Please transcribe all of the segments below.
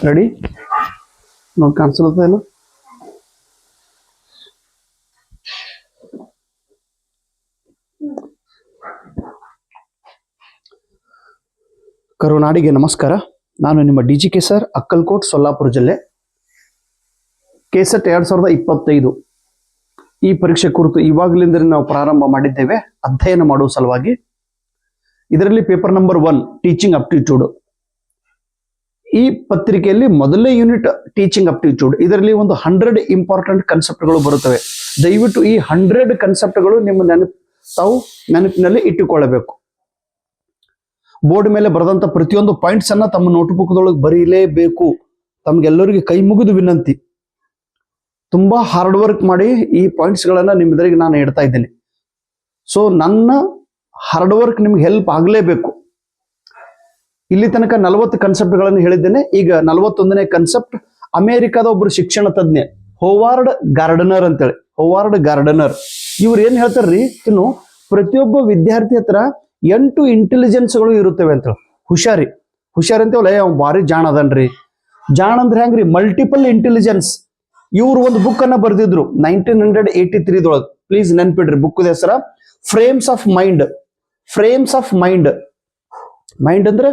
Ready ನೋಡಿ ಕಾಣಿಸ್ಲತ್ತ ಏನು ಕರುನಾಡಿಗೆ ನಮಸ್ಕಾರ. ನಾನು ನಿಮ್ಮ DGK ಸರ್, ಅಕ್ಕಲ್ಕೋಟ್, ಸೊಲ್ಲಾಪುರ ಜಿಲ್ಲೆ. ಕೆಸೆಟ್ 2025 ಈ ಪರೀಕ್ಷೆ ಕುರಿತು ಇವಾಗಲಿಂದ ನಾವು ಪ್ರಾರಂಭ ಮಾಡಿದ್ದೇವೆ ಅಧ್ಯಯನ ಮಾಡುವ ಸಲುವಾಗಿ. ಇದರಲ್ಲಿ ಪೇಪರ್ ನಂಬರ್ 1 ಟೀಚಿಂಗ್ ಅಪ್ಟಿಟ್ಯೂಡ್. ಈ ಪತ್ರಿಕೆಯಲ್ಲಿ ಮೊದಲನೇ ಯೂನಿಟ್ ಟೀಚಿಂಗ್ ಅಪ್ಟಿಟ್ಯೂಡ್. ಇದರಲ್ಲಿ ಒಂದು 100 ಇಂಪಾರ್ಟೆಂಟ್ ಕನ್ಸೆಪ್ಟ್ಗಳು ಬರುತ್ತವೆ. ದಯವಿಟ್ಟು ಈ 100 ಕನ್ಸೆಪ್ಟ್ಗಳು ನಿಮ್ಮ ತಾವು ನೆನಪಿನಲ್ಲಿ ಇಟ್ಟುಕೊಳ್ಳಬೇಕು. ಬೋರ್ಡ್ ಮೇಲೆ ಬರೆದಂತ ಪ್ರತಿಯೊಂದು ಪಾಯಿಂಟ್ಸ್ ಅನ್ನ ತಮ್ಮ ನೋಟ್ಬುಕ್ದೊಳಗೆ ಬರೀಲೇಬೇಕು. ತಮ್ಗೆಲ್ಲರಿಗೆ ಕೈ ಮುಗಿದು ವಿನಂತಿ, ತುಂಬಾ ಹಾರ್ಡ್ ವರ್ಕ್ ಮಾಡಿ ಈ ಪಾಯಿಂಟ್ಸ್ ಗಳನ್ನ ನಿಮ್ಮೆದುರಿಗೆ ನಾನು ಇಡ್ತಾ ಇದ್ದೇನೆ. ಸೊ ನನ್ನ ಹಾರ್ಡ್ ವರ್ಕ್ ನಿಮ್ಗೆ ಹೆಲ್ಪ್ ಆಗಲೇಬೇಕು. ಇಲ್ಲಿ ತನಕ 40 ಕನ್ಸೆಪ್ಟ್ಗಳನ್ನು ಹೇಳಿದ್ದೇನೆ. ಈಗ 41ನೇ ಕನ್ಸೆಪ್ಟ್. ಅಮೆರಿಕದ ಒಬ್ಬರು ಶಿಕ್ಷಣ ತಜ್ಞ ಹೋವಾರ್ಡ್ ಗಾರ್ಡನರ್ ಅಂತೇಳಿ. ಹೋವಾರ್ಡ್ ಗಾರ್ಡನರ್ ಇವ್ರು ಏನ್ ಹೇಳ್ತಾರ್ರಿ, ಇನ್ನು ಪ್ರತಿಯೊಬ್ಬ ವಿದ್ಯಾರ್ಥಿ ಹತ್ರ 8 ಇಂಟೆಲಿಜೆನ್ಸ್ಗಳು ಇರುತ್ತವೆ ಅಂತ. ಹುಷಾರಿ ಅಂತೇವಲ್ಲ, ಅವ್ ಭಾರಿ ಜಾಣ ಅದನ್ರಿ. ಜಾಣ ಅಂದ್ರೆ ಹೆಂಗ್ರಿ, ಮಲ್ಟಿಪಲ್ ಇಂಟೆಲಿಜೆನ್ಸ್. ಇವ್ರು ಒಂದು ಬುಕ್ ಅನ್ನ ಬರೆದಿದ್ರು 1983 ಪ್ಲೀಸ್ ನೆನ್ಪಿಡ್ರಿ. ಬುಕ್ ಹೆಸರ frames of mind. Frames of mind. Mind ಅಂದ್ರೆ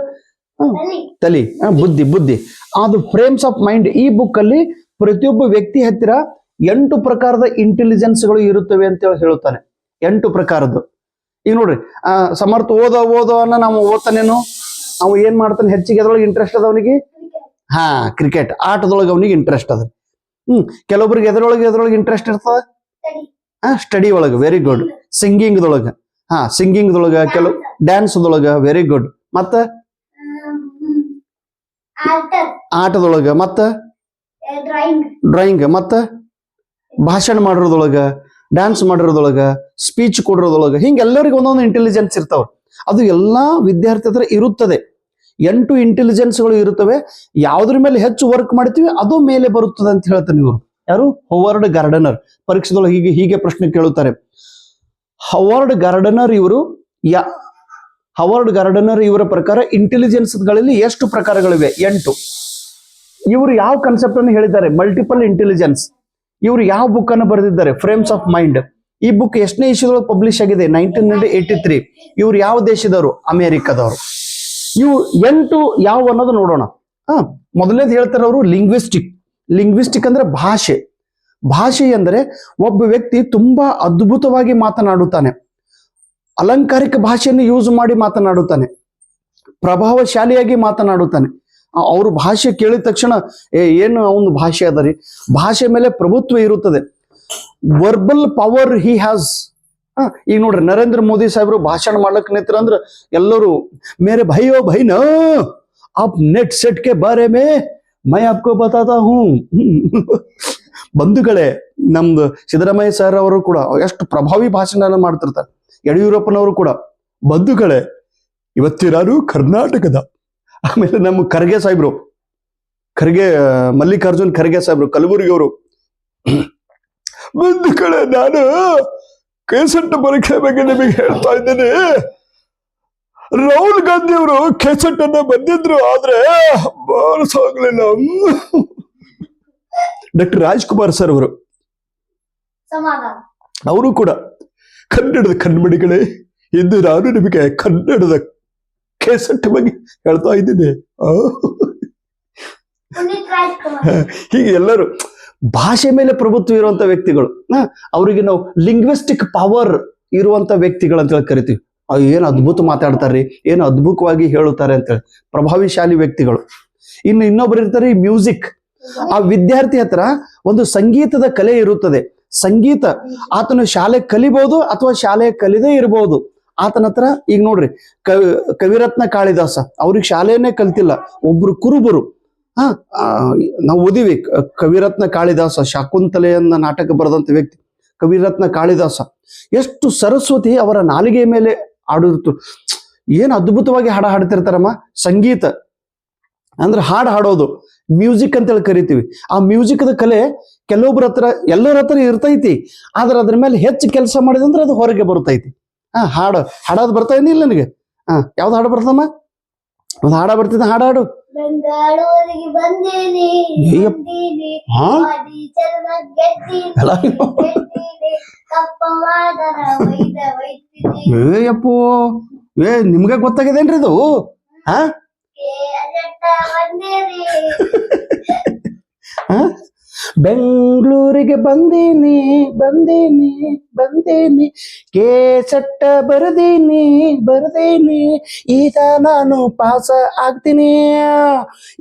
ತಲಿ, ಬುದ್ಧಿ. ಅದು ಫ್ರೇಮ್ಸ್ ಆಫ್ ಮೈಂಡ್. ಈ ಬುಕ್ ಅಲ್ಲಿ ಪ್ರತಿಯೊಬ್ಬ ವ್ಯಕ್ತಿ ಹತ್ತಿರ 8 ಪ್ರಕಾರದ ಇಂಟೆಲಿಜೆನ್ಸ್ಗಳು ಇರುತ್ತವೆ ಅಂತ ಹೇಳುತ್ತಾನೆ. 8 ಪ್ರಕಾರದ್ದು. ಈಗ ನೋಡ್ರಿ, ಸಮರ್ಥ ಓದೋ ಅನ್ನ ನಾವು ಓದ್ತಾನೇನು, ಅವ ಏನ್ ಮಾಡ್ತಾನೆ, ಹೆಚ್ಚಿಗೆ ಅದ್ರೊಳಗೆ ಇಂಟ್ರೆಸ್ಟ್ ಅದ ಅವನಿಗೆ. ಕ್ರಿಕೆಟ್ ಆಟದೊಳಗೆ ಅವನಿಗೆ ಇಂಟ್ರೆಸ್ಟ್ ಅದ. ಕೆಲವೊಬ್ರಿಗೆ ಎದ್ರೊಳಗೆ ಇಂಟ್ರೆಸ್ಟ್ ಇರ್ತದ, ಸ್ಟಡಿ ಒಳಗ. Very good. ಸಿಂಗಿಂಗ್ದೊಳಗ, ಸಿಂಗಿಂಗ್ದೊಳಗ, ಕೆಲವು ಡ್ಯಾನ್ಸ್ದೊಳಗ. Very good. ಮತ್ತ ಆಟದೊಳಗ, ಮತ್ತ ಡ್ರಾಯಿಂಗ್, ಮತ್ತ ಭಾಷಣ ಮಾಡಿರೋದೊಳಗ, ಡ್ಯಾನ್ಸ್ ಮಾಡಿರೋದೊಳಗ, ಸ್ಪೀಚ್ ಕೊಡಿರೋದೊಳಗ. ಹಿಂಗೆಲ್ಲರಿಗೂ ಒಂದೊಂದು ಇಂಟೆಲಿಜೆನ್ಸ್ ಇರ್ತಾವ. ಅದು ಎಲ್ಲಾ ವಿದ್ಯಾರ್ಥಿ ಹತ್ರ ಇರುತ್ತದೆ. 8 ಇಂಟೆಲಿಜೆನ್ಸ್ಗಳು ಇರುತ್ತವೆ. ಯಾವ್ದ್ರ ಮೇಲೆ ಹೆಚ್ಚು ವರ್ಕ್ ಮಾಡ್ತೀವಿ ಅದು ಮೇಲೆ ಬರುತ್ತದೆ ಅಂತ ಹೇಳ್ತಾನೆ ಇವರು. ಯಾರು? Howard gardener. ಪರೀಕ್ಷೆದೊಳಗೆ ಹೀಗೆ ಪ್ರಶ್ನೆ ಕೇಳುತ್ತಾರೆ. ಹೋವಾರ್ಡ್ ಗಾರ್ಡನರ್ ಇವರ ಪ್ರಕಾರ ಇಂಟೆಲಿಜೆನ್ಸ್ಗಳಲ್ಲಿ ಎಷ್ಟು ಪ್ರಕಾರಗಳಿವೆ? 8. ಇವರು ಯಾವ ಕಾನ್ಸೆಪ್ಟ್ ಅನ್ನು ಹೇಳಿದ್ದಾರೆ? Multiple intelligence. ಇವರು ಯಾವ ಬುಕ್ ಅನ್ನು ಬರೆದಿದ್ದಾರೆ? Frames of mind. ಈ ಬುಕ್ ಎಷ್ಟನೇ ಇಶ್ಯೂದೊಳಗೆ ಪಬ್ಲಿಷ್ ಆಗಿದೆ? 1983. ಇವ್ರು ಯಾವ ದೇಶದವರು? ಅಮೆರಿಕದವರು. ಇವು 8 ಯಾವ ಅನ್ನೋದು ನೋಡೋಣ. ಮೊದಲನೇದು ಹೇಳ್ತಾರೆ ಅವರು ಲಿಂಗ್ವಿಸ್ಟಿಕ್ ಅಂದ್ರೆ ಭಾಷೆ ಅಂದ್ರೆ ಒಬ್ಬ ವ್ಯಕ್ತಿ ತುಂಬಾ ಅದ್ಭುತವಾಗಿ ಮಾತನಾಡುತ್ತಾನೆ, ಅಲಂಕಾರಿಕ ಭಾಷೆಯನ್ನು ಯೂಸ್ ಮಾಡಿ ಮಾತನಾಡುತ್ತಾನೆ, ಪ್ರಭಾವಶಾಲಿಯಾಗಿ ಮಾತನಾಡುತ್ತಾನೆ. ಅವ್ರ ಭಾಷೆ ಕೇಳಿದ ತಕ್ಷಣ ಏನು ಅವನು ಭಾಷೆ ಅದರಿ, ಭಾಷೆ ಮೇಲೆ ಪ್ರಭುತ್ವ ಇರುತ್ತದೆ. Verbal power he has. ಈಗ ನೋಡ್ರಿ, ನರೇಂದ್ರ ಮೋದಿ ಸಾಹೇಬರು ಭಾಷಣ ಮಾಡ್ಲಕ್ ನಿಂತ್ರ ಅಂದ್ರ ಎಲ್ಲರೂ ಮೇರೆ ಭೈಯೋ ಭೈನ ಆಪ್ ನೆಟ್ ಸೆಟ್ ಕೆ ಬಾರೆ ಮೇ ಮೈ ಆಪ್ಕೋ ಬತಾತಾ ಹೂ. ಬಂಧುಗಳೇ, ನಮ್ದು ಸಿದ್ದರಾಮಯ್ಯ ಸರ್ ಅವರು ಕೂಡ ಎಷ್ಟು ಪ್ರಭಾವಿ ಭಾಷಣ ಮಾಡ್ತಿರ್ತಾರೆ. ಯಡಿಯೂರಪ್ಪನವರು ಕೂಡ. ಬಂಧುಗಳೇ, ಇವತ್ತು ನಾನು ಕರ್ನಾಟಕದ. ಆಮೇಲೆ ನಮ್ಮ ಮಲ್ಲಿಕಾರ್ಜುನ್ ಖರ್ಗೆ ಸಾಹೇಬ್ರು ಕಲಬುರಗಿ ಅವರು. ಬಂಧುಗಳೇ, ನಾನು ಕೇಸೆಟ್ ಪರೀಕ್ಷೆ ಬಗ್ಗೆ ನಿಮಗೆ ಹೇಳ್ತಾ ಇದ್ದೇನೆ. ರಾಹುಲ್ ಗಾಂಧಿ ಅವರು ಕೇಸೆಟ್ ಅನ್ನ ಬಂದಿದ್ರು, ಆದ್ರೆ ಬಾರಿಸಾಗ್ಲಿಲ್ಲ. ಡಾಕ್ಟರ್ ರಾಜ್ಕುಮಾರ್ ಸರ್ ಅವರು ಕೂಡ ಕನ್ನಡದ ಕಣ್ಮಣಿಗಳೇ, ಇಂದು ನಾನು ನಿಮಗೆ ಕನ್ನಡದ ಕೇಸೆಟ್ ಬಗ್ಗೆ ಹೇಳ್ತಾ ಇದ್ದೇನೆ. ಹೀಗೆ ಎಲ್ಲರೂ ಭಾಷೆ ಮೇಲೆ ಪ್ರಭುತ್ವ ಇರುವಂತ ವ್ಯಕ್ತಿಗಳು. ಅವರಿಗೆ ನಾವು ಲಿಂಗ್ವಿಸ್ಟಿಕ್ ಪವರ್ ಇರುವಂತ ವ್ಯಕ್ತಿಗಳು ಅಂತ ಹೇಳಿ ಕರಿತೀವಿ. ಅವು ಏನು ಅದ್ಭುತ ಮಾತಾಡ್ತಾರ್ರಿ, ಏನು ಅದ್ಭುತವಾಗಿ ಹೇಳುತ್ತಾರೆ ಅಂತೇಳಿ. ಪ್ರಭಾವಿಶಾಲಿ ವ್ಯಕ್ತಿಗಳು. ಇನ್ನೊಬ್ರು ಇರ್ತಾರೆ ಮ್ಯೂಸಿಕ್. ಆ ವಿದ್ಯಾರ್ಥಿ ಹತ್ರ ಒಂದು ಸಂಗೀತದ ಕಲೆ ಇರುತ್ತದೆ. ಸಂಗೀತ ಆತನು ಶಾಲೆ ಕಲಿಬಹುದು ಅಥವಾ ಶಾಲೆ ಕಲಿದೇ ಇರಬಹುದು. ಆತನ ಹತ್ರ ಈಗ ನೋಡ್ರಿ, ಕವಿರತ್ನ ಕಾಳಿದಾಸ, ಅವ್ರಿಗೆ ಶಾಲೆಯನ್ನೇ ಕಲ್ತಿಲ್ಲ. ಒಬ್ರು ಕುರುಬರು. ನಾವು ಓದಿವಿ ಕವಿರತ್ನ ಕಾಳಿದಾಸ, ಶಾಕುಂತಲೆಯನ್ನ ನಾಟಕ ಬರೆದಂತ ವ್ಯಕ್ತಿ ಕವಿರತ್ನ ಕಾಳಿದಾಸ. ಎಷ್ಟು ಸರಸ್ವತಿ ಅವರ ನಾಲಿಗೆಯ ಮೇಲೆ ಆಡಿರ್ತು. ಏನು ಅದ್ಭುತವಾಗಿ ಹಾಡ್ತಿರ್ತಾರಮ್ಮ. ಸಂಗೀತ ಅಂದ್ರೆ ಹಾಡೋದು ಮ್ಯೂಸಿಕ್ ಅಂತೇಳಿ ಕರಿತೀವಿ. ಆ ಮ್ಯೂಸಿಕ್ದ ಕಲೆ ಕೆಲವೊಬ್ಬರ ಹತ್ರ, ಎಲ್ಲರ ಹತ್ರ ಇರ್ತೈತಿ. ಆದ್ರೆ ಅದ್ರ ಮೇಲೆ ಹೆಚ್ಚು ಕೆಲಸ ಮಾಡಿದಂದ್ರೆ ಅದು ಹೊರಗೆ ಬರ್ತೈತಿ. ಹಾಡೋದು ಬರ್ತಾ ಇಲ್ಲ ನನಗೆ. ಯಾವ್ದು ಹಾಡು ಬರ್ತಮ್ಮ? ಒಂದು ಹಾಡ ಬರ್ತಿದ್ದ, ಹಾಡಾಡು. ಬೆಂಗಳೂರಿಗೆ ಬಂದೇನೆ ಬಂದೀನಿ ಗೆದ್ದೀನಿ ಕಪ್ಪವಾದರ ಒಯ್ತೀನಿ ಏಯಪ್ಪೋ ನಿಮ್ಗೆ ಗೊತ್ತಾಗಿದೇನ್ರಿ ಇದು ಹಾ ಬಂದೇನೆ ಬೆಂಗಳೂರಿಗೆ ಬಂದೀನಿ ಕೇಸಟ್ಟ ಬರ್ದೀನಿ ಈಗ ನಾನು ಪಾಸ ಆಗ್ತೀನಿ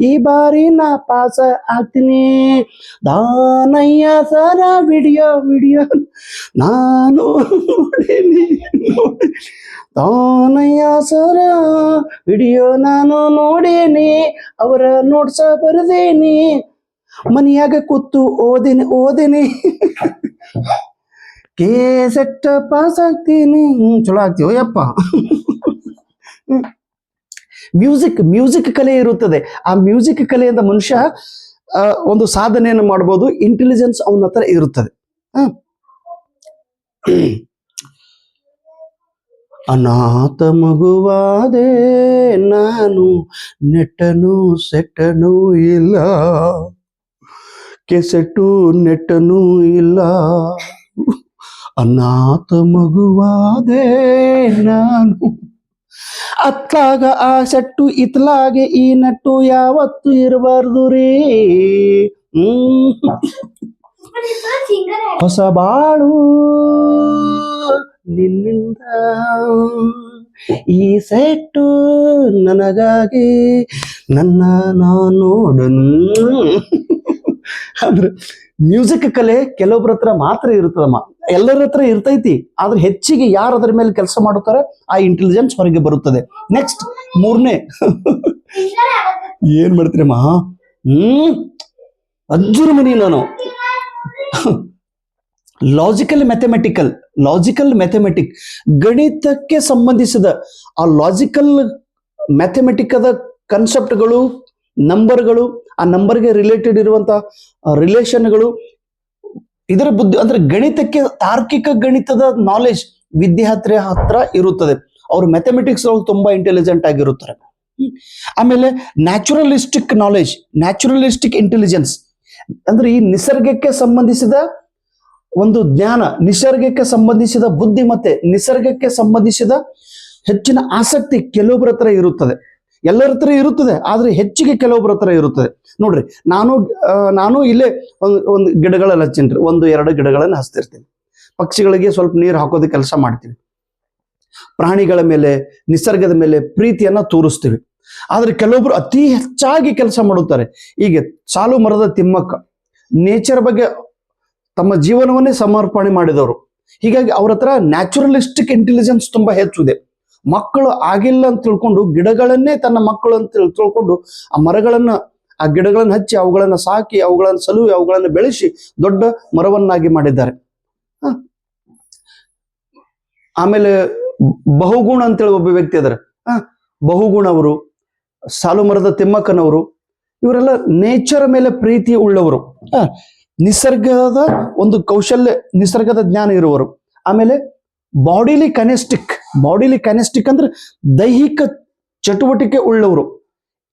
ಈ ಬಾರಿ ನಾ ಪಾಸ ಆಗ್ತೀನಿ ದಾನಯ್ಯ ಸರ ವಿಡಿಯೋ ನಾನು ನೋಡೀನಿ ದಾನಯ್ಯ ಸರ ವಿಡಿಯೋ ನಾನು ನೋಡೀನಿ ಅವರ ನೋಡ್ಸ ಬರ್ದೀನಿ ಮನಿಯಾಗ ಕೂತು ಓದಿನಿ ಕೇಸೆಟ್ಟ ಪಾಸ್ ಆಗ್ತೀನಿ ಚಲೋ ಆಗ್ತೀವೋ ಯಪ್ಪ ಮ್ಯೂಸಿಕ್ ಕಲೆ ಇರುತ್ತದೆ ಆ ಮ್ಯೂಸಿಕ್ ಕಲೆಯಿಂದ ಮನುಷ್ಯ ಒಂದು ಸಾಧನೆಯನ್ನು ಮಾಡ್ಬೋದು ಇಂಟೆಲಿಜೆನ್ಸ್ ಅವನ ಹತ್ರ ಇರುತ್ತದೆ ಅನಾಥ ಮಗುವಾದೆ ನಾನು ನೆಟ್ಟನು ಸೆಟ್ಟನು ಇಲ್ಲ ಕೆಸೆಟ್ಟು ನೆಟ್ಟನೂ ಇಲ್ಲ ಅನಾಥ ಮಗುವಾದೆ ನಾನು ಅತ್ಲಾಗ ಆ ಸೆಟ್ಟು ಇತ್ಲಾಗೆ ಈ ನಟ್ಟು ಯಾವತ್ತು ಇರಬಾರ್ದು ರೀ ಹೊಸ ಬಾಳು ನಿನ್ನಿಂದ ಈ ಸೆಟ್ಟು ನನಗಾಗಿ ನನ್ನ ನೋಡನು ಅಂದ್ರೆ ಮ್ಯೂಸಿಕ್ ಕಲೆ ಕೆಲವೊಬ್ಬರ ಹತ್ರ ಮಾತ್ರ ಇರ್ತದಮ್ಮ ಎಲ್ಲರ ಹತ್ರ ಇರ್ತೈತಿ ಆದ್ರೆ ಹೆಚ್ಚಿಗೆ ಯಾರು ಅದರ ಮೇಲೆ ಕೆಲಸ ಮಾಡುತ್ತಾರೆ ಆ ಇಂಟೆಲಿಜೆನ್ಸ್ ಹೊರಗೆ ಬರುತ್ತದೆ ನೆಕ್ಸ್ಟ್ ಮೂರನೇ ಏನ್ ಮಾಡ್ತೀರಮ್ಮ ಅಜ್ಜುರ ಮನಿ ನಾನು ಲಾಜಿಕಲ್ ಮ್ಯಾಥಮೆಟಿಕ್ ಗಣಿತಕ್ಕೆ ಸಂಬಂಧಿಸಿದ ಆ ಲಾಜಿಕಲ್ ಮ್ಯಾಥಮೆಟಿಕದ ಕನ್ಸೆಪ್ಟ್ಗಳು ನಂಬರ್ಗಳು ಆ ನಂಬರ್ಗೆ ರಿಲೇಟೆಡ್ ಇರುವಂತಹ ರಿಲೇಷನ್ಗಳು ಇದರ ಬುದ್ಧಿ ಅಂದ್ರೆ ಗಣಿತಕ್ಕೆ ತಾರ್ಕಿಕ ಗಣಿತದ ನಾಲೆಜ್ ವಿದ್ಯಾರ್ಥಿ ಹತ್ರ ಇರುತ್ತದೆ ಅವರು ಮ್ಯಾಥಮೆಟಿಕ್ಸ್ ತುಂಬಾ ಇಂಟೆಲಿಜೆಂಟ್ ಆಗಿರುತ್ತಾರೆ ಆಮೇಲೆ ನ್ಯಾಚುರಲಿಸ್ಟಿಕ್ ಇಂಟೆಲಿಜೆನ್ಸ್ ಅಂದ್ರೆ ಈ ನಿಸರ್ಗಕ್ಕೆ ಸಂಬಂಧಿಸಿದ ಒಂದು ಜ್ಞಾನ ನಿಸರ್ಗಕ್ಕೆ ಸಂಬಂಧಿಸಿದ ಬುದ್ಧಿ ಮತ್ತೆ ನಿಸರ್ಗಕ್ಕೆ ಸಂಬಂಧಿಸಿದ ಹೆಚ್ಚಿನ ಆಸಕ್ತಿ ಕೆಲವೊಬ್ಬರ ಹತ್ರ ಇರುತ್ತದೆ ಎಲ್ಲರ ಹತ್ರ ಇರುತ್ತದೆ ಆದ್ರೆ ಹೆಚ್ಚಿಗೆ ಕೆಲವೊಬ್ಬರ ಹತ್ರ ಇರುತ್ತದೆ ನೋಡ್ರಿ ನಾನು ಇಲ್ಲೇ ಒಂದು ಗಿಡಗಳಲ್ಲಿ ಹಚ್ಚೀನ್ರಿ 1-2 ಗಿಡಗಳನ್ನು ಹಚ್ತಿರ್ತೀನಿ ಪಕ್ಷಿಗಳಿಗೆ ಸ್ವಲ್ಪ ನೀರು ಹಾಕೋದು ಕೆಲಸ ಮಾಡ್ತೀವಿ ಪ್ರಾಣಿಗಳ ಮೇಲೆ ನಿಸರ್ಗದ ಮೇಲೆ ಪ್ರೀತಿಯನ್ನ ತೋರಿಸ್ತೀವಿ ಆದ್ರೆ ಕೆಲವೊಬ್ರು ಅತಿ ಹೆಚ್ಚಾಗಿ ಕೆಲಸ ಮಾಡುತ್ತಾರೆ ಈಗ ಸಾಲು ಮರದ ತಿಮ್ಮಕ್ಕ ನೇಚರ್ ಬಗ್ಗೆ ತಮ್ಮ ಜೀವನವನ್ನೇ ಸಮರ್ಪಣೆ ಮಾಡಿದವರು ಹೀಗಾಗಿ ಅವ್ರ ಹತ್ರ ನ್ಯಾಚುರಲಿಸ್ಟಿಕ್ ಇಂಟೆಲಿಜೆನ್ಸ್ ತುಂಬಾ ಹೆಚ್ಚಿದೆ ಮಕ್ಕಳು ಆಗಿಲ್ಲ ಅಂತ ತಿಳ್ಕೊಂಡು ಗಿಡಗಳನ್ನೇ ತನ್ನ ಮಕ್ಕಳು ಅಂತ ತಿಳ್ಕೊಂಡು ಆ ಮರಗಳನ್ನ ಆ ಗಿಡಗಳನ್ನ ಹಚ್ಚಿ ಅವುಗಳನ್ನ ಸಾಕಿ ಅವುಗಳನ್ನ ಸಲುವಿ ಅವುಗಳನ್ನ ಬೆಳೆಸಿ ದೊಡ್ಡ ಮರವನ್ನಾಗಿ ಮಾಡಿದ್ದಾರೆ ಆಮೇಲೆ ಬಹುಗುಣ ಅಂತೇಳಿ ಒಬ್ಬ ವ್ಯಕ್ತಿ ಇದಾರೆ ಬಹುಗುಣ ಅವರು ಸಾಲು ಮರದ ತಿಮ್ಮಕ್ಕನವರು ಇವರೆಲ್ಲ ನೇಚರ್ ಮೇಲೆ ಪ್ರೀತಿ ಉಳ್ಳವರು ನಿಸರ್ಗದ ಒಂದು ಕೌಶಲ್ಯ ನಿಸರ್ಗದ ಜ್ಞಾನ ಇರುವರು ಆಮೇಲೆ ಬಾಡಿಲಿ ಕನೆಸ್ಟಿಕ್ ಅಂದ್ರೆ ದೈಹಿಕ ಚಟುವಟಿಕೆ ಉಳ್ಳವರು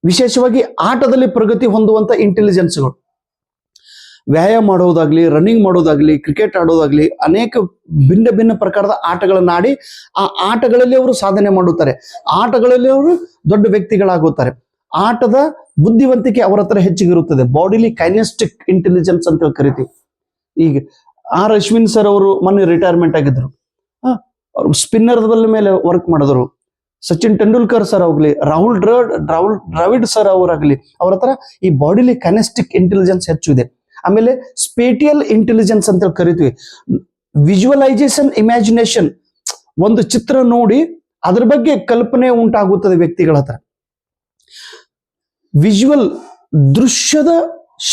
ವಿಶೇಷವಾಗಿ ಆಟದಲ್ಲಿ ಪ್ರಗತಿ ಹೊಂದುವಂತ ಇಂಟೆಲಿಜೆನ್ಸ್ಗಳು ವ್ಯಾಯಾಮ ಮಾಡೋದಾಗ್ಲಿ ರನ್ನಿಂಗ್ ಮಾಡೋದಾಗ್ಲಿ ಕ್ರಿಕೆಟ್ ಆಡೋದಾಗ್ಲಿ ಅನೇಕ ಭಿನ್ನ ಪ್ರಕಾರದ ಆಟಗಳನ್ನ ಆಡಿ ಆ ಆಟಗಳಲ್ಲಿ ಅವರು ಸಾಧನೆ ಮಾಡುತ್ತಾರೆ ಆಟಗಳಲ್ಲಿ ಅವರು ದೊಡ್ಡ ವ್ಯಕ್ತಿಗಳಾಗುತ್ತಾರೆ ಆಟದ ಬುದ್ಧಿವಂತಿಕೆ ಅವರ ಹತ್ರ ಹೆಚ್ಚಿಗಿರುತ್ತದೆ ಬಾಡಿಲಿ ಕೈನೆಸ್ಟಿಕ್ ಇಂಟೆಲಿಜೆನ್ಸ್ ಅಂತ ಕರಿತೀವಿ ಈಗ ಅಶ್ವಿನ್ ಸರ್ ಅವರು ಮೊನ್ನೆ ರಿಟೈರ್ಮೆಂಟ್ ಆಗಿದ್ರು ಅವರು ಸ್ಪಿನ್ನರ್ ಮೇಲೆ ವರ್ಕ್ ಮಾಡಿದ್ರು ಸಚಿನ್ ತೆಂಡೂಲ್ಕರ್ ಸರ್ ಆಗ್ಲಿ ರಾಹುಲ್ ದ್ರಾವಿಡ್ ಸರ್ ಅವರಾಗ್ಲಿ ಅವ್ರ ಹತ್ರ ಈ ಬಾಡಿಲಿ ಕೈನೆಸ್ಟಿಕ್ ಇಂಟೆಲಿಜೆನ್ಸ್ ಹೆಚ್ಚು ಇದೆ ಆಮೇಲೆ ಸ್ಪೇಟಿಯಲ್ ಇಂಟೆಲಿಜೆನ್ಸ್ ಅಂತ ಕರಿತೀವಿ ವಿಜುವಲೈಸೇಷನ್ ಇಮ್ಯಾಜಿನೇಷನ್ ಒಂದು ಚಿತ್ರ ನೋಡಿ ಅದ್ರ ಬಗ್ಗೆ ಕಲ್ಪನೆ ಉಂಟಾಗುತ್ತದೆ ವ್ಯಕ್ತಿಗಳ ಹತ್ರ ವಿಜುವಲ್ ದೃಶ್ಯದ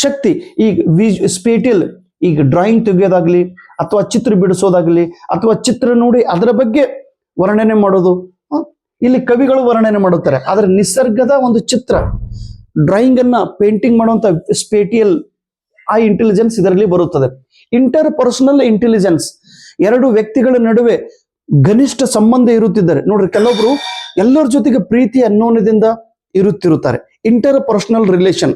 ಶಕ್ತಿ ಈಗ ಸ್ಪೇಟಿಯಲ್ ಈಗ ಡ್ರಾಯಿಂಗ್ ತೆಗೆಯೋದಾಗ್ಲಿ ಅಥವಾ ಚಿತ್ರ ಬಿಡಿಸೋದಾಗ್ಲಿ ಅಥವಾ ಚಿತ್ರ ನೋಡಿ ಅದರ ಬಗ್ಗೆ ವರ್ಣನೆ ಮಾಡೋದು ಇಲ್ಲಿ ಕವಿಗಳು ವರ್ಣನೆ ಮಾಡುತ್ತಾರೆ ಆದ್ರೆ ನಿಸರ್ಗದ ಒಂದು ಚಿತ್ರ ಡ್ರಾಯಿಂಗ್ ಅನ್ನ ಪೇಂಟಿಂಗ್ ಮಾಡುವಂತ ಸ್ಪೇಟಿಯಲ್ ಆ ಇಂಟೆಲಿಜೆನ್ಸ್ ಇದರಲ್ಲಿ ಬರುತ್ತದೆ ಇಂಟರ್ ಪರ್ಸನಲ್ ಇಂಟೆಲಿಜೆನ್ಸ್ ಎರಡು ವ್ಯಕ್ತಿಗಳ ನಡುವೆ ಘನಿಷ್ಠ ಸಂಬಂಧ ಇರುತ್ತಿದ್ದಾರೆ ನೋಡ್ರಿ ಕೆಲವೊಬ್ರು ಎಲ್ಲರ ಜೊತೆಗೆ ಪ್ರೀತಿ ಅನ್ಯೋನ್ಯದಿಂದ ಇರುತ್ತಿರುತ್ತಾರೆ interpersonal relation.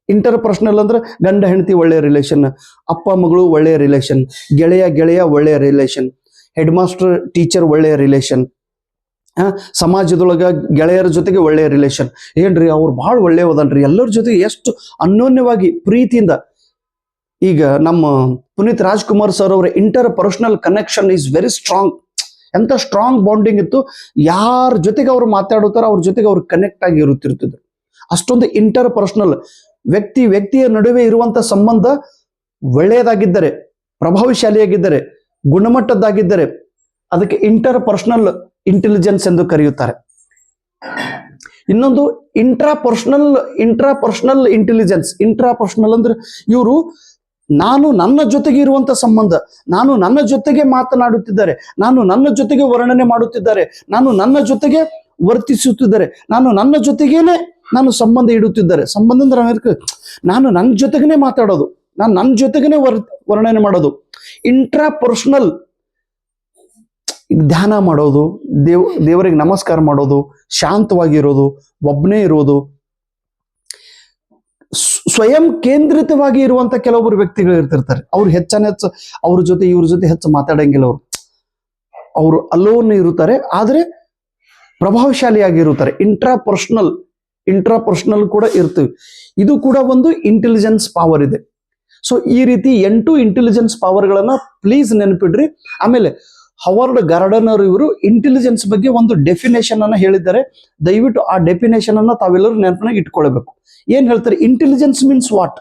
Interpersonal ಅಂದ್ರೆ ಗಂಡ ಹೆಂಡತಿ ಒಳ್ಳೆಯ ರಿಲೇಷನ್, ಅಪ್ಪ ಮಗಳು ಒಳ್ಳೆಯ ರಿಲೇಷನ್, ಗೆಳೆಯ ಒಳ್ಳೆಯ ರಿಲೇಷನ್, ಹೆಡ್ ಮಾಸ್ಟರ್ ಟೀಚರ್ ಒಳ್ಳೆಯ ರಿಲೇಷನ್, ಸಮಾಜದೊಳಗ ಗೆಳೆಯರ ಜೊತೆಗೆ ಒಳ್ಳೆಯ ರಿಲೇಷನ್. ಏನ್ರಿ ಅವ್ರು ಭಾಳ ಒಳ್ಳೆಯವದನ್ರಿ, ಎಲ್ಲರ ಜೊತೆಗೆ ಎಷ್ಟು ಅನ್ಯೋನ್ಯವಾಗಿ ಪ್ರೀತಿಯಿಂದ. ಈಗ ನಮ್ಮ ಪುನೀತ್ ರಾಜ್ಕುಮಾರ್ ಸರ್ ಅವರ inter personal connection is very strong. ಎಂತ ಸ್ಟ್ರಾಂಗ್ ಬಾಂಡಿಂಗ್ ಇತ್ತು, ಯಾರ ಜೊತೆಗೆ ಅವ್ರು ಮಾತಾಡುತ್ತಾರೋ ಅವ್ರ ಜೊತೆಗೆ ಅವ್ರು ಕನೆಕ್ಟ್ ಆಗಿ ಇರುತ್ತಿರ್ತಿದ್ರು. ಅಷ್ಟೊಂದು ಇಂಟರ್ ಪರ್ಸನಲ್ ವ್ಯಕ್ತಿಯ ನಡುವೆ ಇರುವಂತ ಸಂಬಂಧ ಒಳ್ಳೆಯದಾಗಿದ್ದರೆ, ಪ್ರಭಾವಶಾಲಿಯಾಗಿದ್ದರೆ, ಗುಣಮಟ್ಟದ್ದಾಗಿದ್ದರೆ ಅದಕ್ಕೆ ಇಂಟರ್ ಪರ್ಸನಲ್ ಇಂಟೆಲಿಜೆನ್ಸ್ ಎಂದು ಕರೆಯುತ್ತಾರೆ. ಇನ್ನೊಂದು intra personal intelligence. Intra personal ಅಂದ್ರೆ ಇವರು ನಾನು ನನ್ನ ಜೊತೆಗೆ ಇರುವಂತ ಸಂಬಂಧ, ನಾನು ನನ್ನ ಜೊತೆಗೆ ಮಾತನಾಡುತ್ತಿದ್ದಾರೆ, ನಾನು ನನ್ನ ಜೊತೆಗೆ ವರ್ಣನೆ ಮಾಡುತ್ತಿದ್ದಾರೆ, ನಾನು ನನ್ನ ಜೊತೆಗೆ ವರ್ತಿಸುತ್ತಿದ್ದಾರೆ, ನಾನು ನನ್ನ ಜೊತೆಗೇನೆ ನಾನು ಸಂಬಂಧ ಇಡುತ್ತಿದ್ದಾರೆ. ಸಂಬಂಧ ಅಂದ್ರೆ ನಾನು ನನ್ನ ಜೊತೆಗೇನೆ ಮಾತಾಡೋದು, ನಾನು ನನ್ನ ಜೊತೆಗೇನೆ ವರ್ಣನೆ ಮಾಡೋದು. ಇಂಟ್ರಾ ಪರ್ಸನಲ್ ಧ್ಯಾನ ಮಾಡೋದು, ದೇವರಿಗೆ ನಮಸ್ಕಾರ ಮಾಡೋದು, ಶಾಂತವಾಗಿರೋದು, ಒಬ್ಬನೇ ಇರೋದು, ಸ್ವಯಂ ಕೇಂದ್ರಿತವಾಗಿ ಇರುವಂತ ಕೆಲವೊಬ್ಬರು ವ್ಯಕ್ತಿಗಳು ಇರ್ತಿರ್ತಾರೆ. ಅವ್ರು ಹೆಚ್ಚು ಅವ್ರ ಜೊತೆ ಇವ್ರ ಜೊತೆ ಹೆಚ್ಚು ಮಾತಾಡಂಗಿಲ್ಲ. ಅವರು ಅಲೋನ್ ಇರುತ್ತಾರೆ, ಆದರೆ ಪ್ರಭಾವಶಾಲಿಯಾಗಿರುತ್ತಾರೆ. ಇಂಟ್ರಾ ಪರ್ಸನಲ್ ಕೂಡ ಇರ್ತೀವಿ. ಇದು ಕೂಡ ಒಂದು ಇಂಟೆಲಿಜೆನ್ಸ್ ಪವರ್ ಇದೆ. ಸೊ ಈ ರೀತಿ 8 ಇಂಟೆಲಿಜೆನ್ಸ್ ಪವರ್ಗಳನ್ನ ಪ್ಲೀಸ್ ನೆನಪಿಡ್ರಿ. ಆಮೇಲೆ ಹವಾರ್ಡ್ ಗಾರ್ಡನರ್ ಇವರು ಇಂಟೆಲಿಜೆನ್ಸ್ ಬಗ್ಗೆ ಒಂದು ಡೆಫಿನೇಷನ್ ಅನ್ನ ಹೇಳಿದ್ದಾರೆ. ದಯವಿಟ್ಟು ಆ ಡೆಫಿನೇಷನ್ ಅನ್ನ ತಾವೆಲ್ಲರೂ ನೆನಪಿನಾಗ ಇಟ್ಕೊಳ್ಬೇಕು. ಏನ್ ಹೇಳ್ತಾರೆ? Intelligence means what?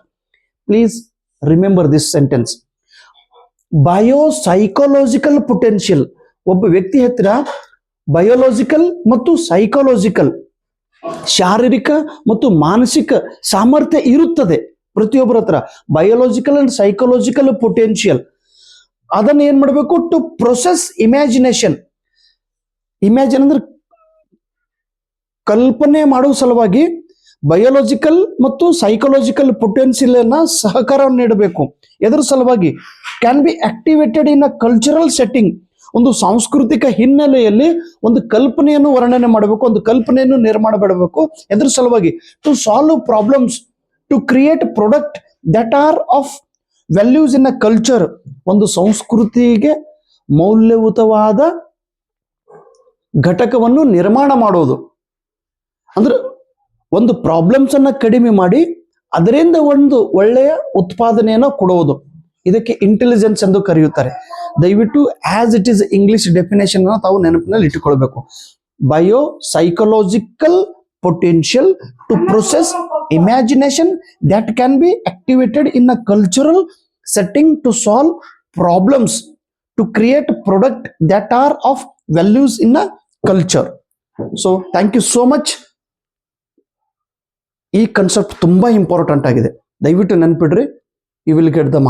Please remember this sentence. Biopsychological potential. ಒಬ್ಬ ವ್ಯಕ್ತಿ ಹತ್ತಿರ ಬಯೋಲಾಜಿಕಲ್ ಮತ್ತು ಸೈಕಾಲಜಿಕಲ್, ಶಾರೀರಿಕ ಮತ್ತು ಮಾನಸಿಕ ಸಾಮರ್ಥ್ಯ ಇರುತ್ತದೆ ಪ್ರತಿಯೊಬ್ಬರ ಹತ್ರ. Biological and psychological potential. ಅದನ್ನ ಏನ್ ಮಾಡಬೇಕು? To process imagination. ಇಮ್ಯಾಜಿನ್ ಅಂದ್ರೆ ಕಲ್ಪನೆ ಮಾಡುವ ಸಲುವಾಗಿ ಬಯೋಲಾಜಿಕಲ್ ಮತ್ತು ಸೈಕಾಲಜಿಕಲ್ ಪೊಟೆನ್ಷಿಯಲ್ ಅನ್ನ ಸಹಕಾರವನ್ನು ನೀಡಬೇಕು. ಎದರ ಸಲುವಾಗಿ? Can be activated in a cultural setting. ಒಂದು ಸಾಂಸ್ಕೃತಿಕ ಹಿನ್ನೆಲೆಯಲ್ಲಿ ಒಂದು ಕಲ್ಪನೆಯನ್ನು ವರ್ಣನೆ ಮಾಡಬೇಕು, ಒಂದು ಕಲ್ಪನೆಯನ್ನು ನಿರ್ಮಾಣ ಮಾಡಬೇಕು. ಎದ್ರ ಸಲುವಾಗಿ? To solve problems, to create product that are of values in a culture. ಒಂದು ಸಂಸ್ಕೃತಿಗೆ ಮೌಲ್ಯಯುತವಾದ ಘಟಕವನ್ನು ನಿರ್ಮಾಣ ಮಾಡೋದು ಅಂದ್ರೆ ಒಂದು ಪ್ರಾಬ್ಲಮ್ಸ್ ಅನ್ನ ಕಡಿಮೆ ಮಾಡಿ ಅದರಿಂದ ಒಂದು ಒಳ್ಳೆಯ ಉತ್ಪಾದನೆಯನ್ನು ಕೊಡುವುದು. ಇದಕ್ಕೆ ಇಂಟೆಲಿಜೆನ್ಸ್ ಎಂದು ಕರೆಯುತ್ತಾರೆ. ದಯವಿಟ್ಟು as it is English definition ತಾವು ನೆನಪಿನಲ್ಲಿ ಇಟ್ಟುಕೊಳ್ಬೇಕು. Biopsychological potential to process imagination that can be activated in a cultural setting to solve problems, to create product that are of values in a culture. So thank you so much. ಈ concept ತುಂಬಾ important ಆಗಿದೆ. ದಯವಿಟ್ಟು ನೆನಪಿಡ್ರಿ. You will get the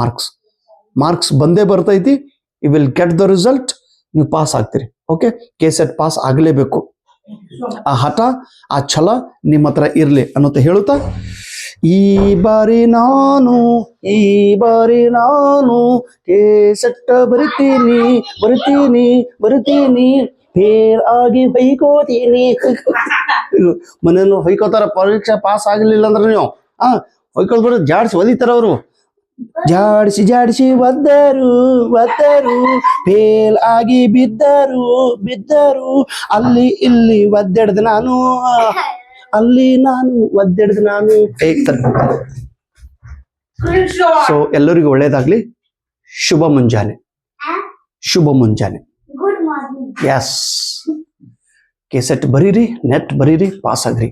marks ಬಂದೇ ಬರ್ತೈತಿ. You will get the result. ನೀವು pass ಆಗ್ತೀರಿ. Okay, KCET pass ಆಗಲೇಬೇಕು. ಆ ಹಠ, ಆ ಛಲ ನಿಮ್ಮ ಹತ್ರ ಇರ್ಲಿ ಅನ್ನೋತ ಹೇಳುತ್ತಾ, ಈ ಬಾರಿ ನಾನು KCET ಬರಿತೀನಿ ಫೇಲ್ ಆಗಿ ಹೊಯ್ಕೋತೀನಿ. ಮನೇನು ಹೊಯ್ಕೋತಾರ. ಪರೀಕ್ಷೆ ಪಾಸ್ ಆಗಲಿಲ್ಲ ಅಂದ್ರೆ ನೀವು ಹೊಯ್ಕೊಳ್ಬಿಡ, ಜಾಡ್ಸಿ ಒದಿತಾರ ಅವರು. ಜಾಡಿಸಿ ಒದ್ದರು ಫೇಲ್ ಆಗಿ ಬಿದ್ದರು ಅಲ್ಲಿ ಇಲ್ಲಿ ಒದ್ದೆಡ್ದು ನಾನು ಸೊ ಎಲ್ಲರಿಗೂ ಒಳ್ಳೇದಾಗ್ಲಿ. ಶುಭ ಮುಂಜಾನೆ. Good morning. ಎಸ್, KCET ಬರೀರಿ, ನೆಟ್ ಬರೀರಿ, ಪಾಸ್ ಆಗ್ರಿ.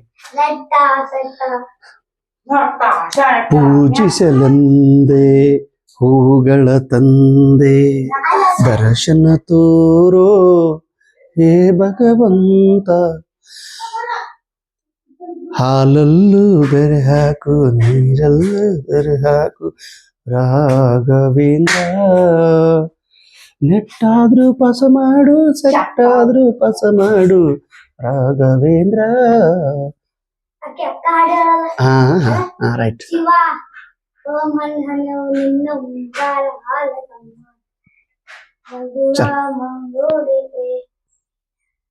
ಪೂಜಿಸಲಂದೆ ಹೂಗಳ ತಂದೆ, ದರ್ಶನ ತೋರೋ ಹೇ ಭಗವಂತ. ಹಾಲಲ್ಲೂ ಬೆರೆ ಹಾಕು, ನೀರಲ್ಲೂ ಬೆರೆ ಹಾಕು ರಾಘವೇಂದ್ರ. ನೆಟ್ಟಾದ್ರೂ ಪಾಸ ಮಾಡು, ಸೆಟ್ಟಾದ್ರೂ ಪಾಸ ಮಾಡು ರಾಘವೇಂದ್ರ. ರೈಟ್. ಶಿವ ನಿನ್ನ ಉಂಗಾರ ಹಾಲದಮ್ಮ, ಮಧುರ ಮಂಗೋಡಿಗೆ